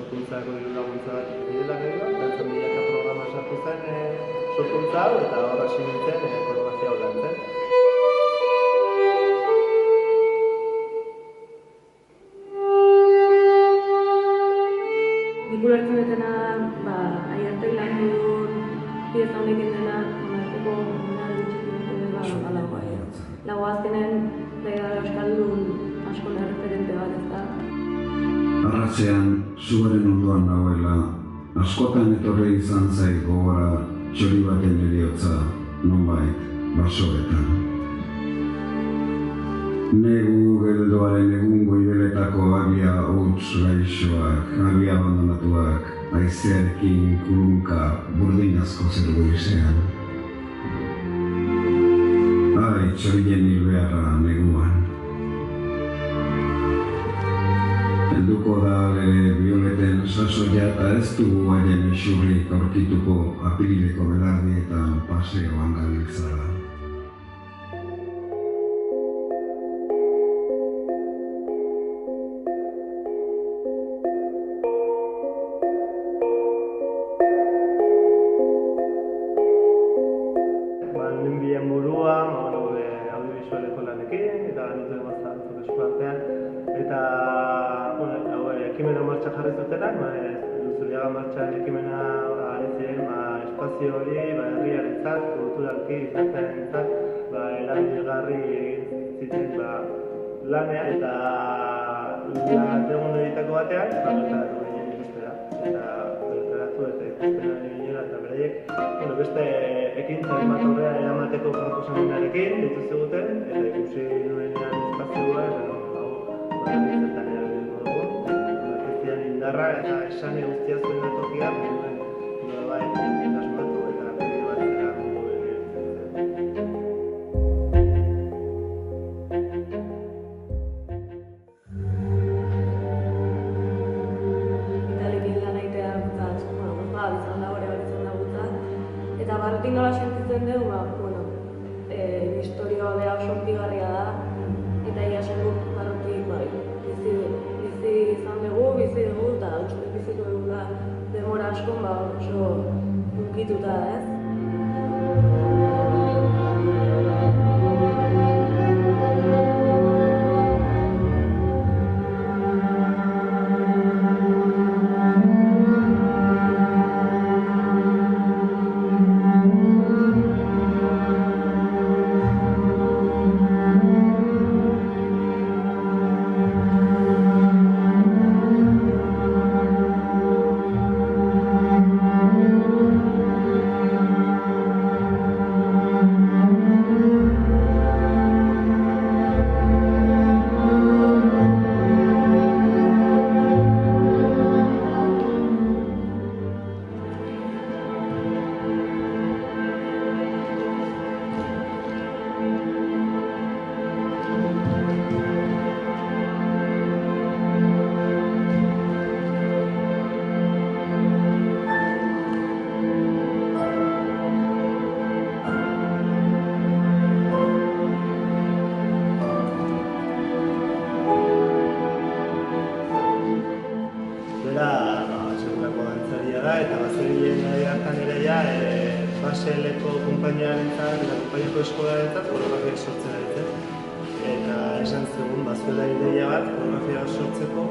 sorkuntzako diru laguntza bat direla gero, eta milaka programa sartu zen sorkuntza hau, eta hor hasi nintzen koreografia hau lantzen. Nik ulertzen dutena, Aiartek lan duen pieza honekin dena, arteko lago azkenen euskaldun askon erreferente bat ez da. Arratsean, zuaren ondoan nagoela, askotan etorri izan zait gogora txori baten heriotza, nonbait, basoetan. Negu geldoaren egun goibeletako agia huts gaixoak, agia abandonatuak, haizearekin kulunka burdinazko zer goizean. Ai, txorien hilbeharra neguan. Helduko da lere bioleten sasoia eta ez dugu haien isurrik aurkituko apirileko belardietan paseoan gabiltzara. Ninbien burua, audiovisualeko lanekin, eta nitu emazta antzuk eskuartean. Eta, ekimena martxan jarri zutenak, Luzuriaga martxan ekimena ari ziren, espazio hori, herriarentzat, kulturalki, izatearentzat, erabilgarri egin ziten lanean, eta egun editako batean, bertaratu ginen ikustera. Eta bertaratu eta ikustera ginela, eta beraiek, beste ekintza bat aurrera eramateko proposamenarekin ditu ziguten, eta ikusi nuenean espazioa, eta zertan erabiliko dugu. Markezian indarra eta esane guztia zuen tokia, nola bai, asmatu eta bide bat zera eta barretik nola sentitzen dugu, historioa beha oso ontigarria da, eta ia zen barretik bizi izan dugu, bizi dugu, eta uste biziko dugula denbora askon oso hunkituta, ez? Eta bazebilen hartan ere Baseleko konpainiarentzat eta konpainiako eskolarentzat koreografiak sortzen ari zen. Eta esan zegoen bazuela ideia bat koreografia sortzeko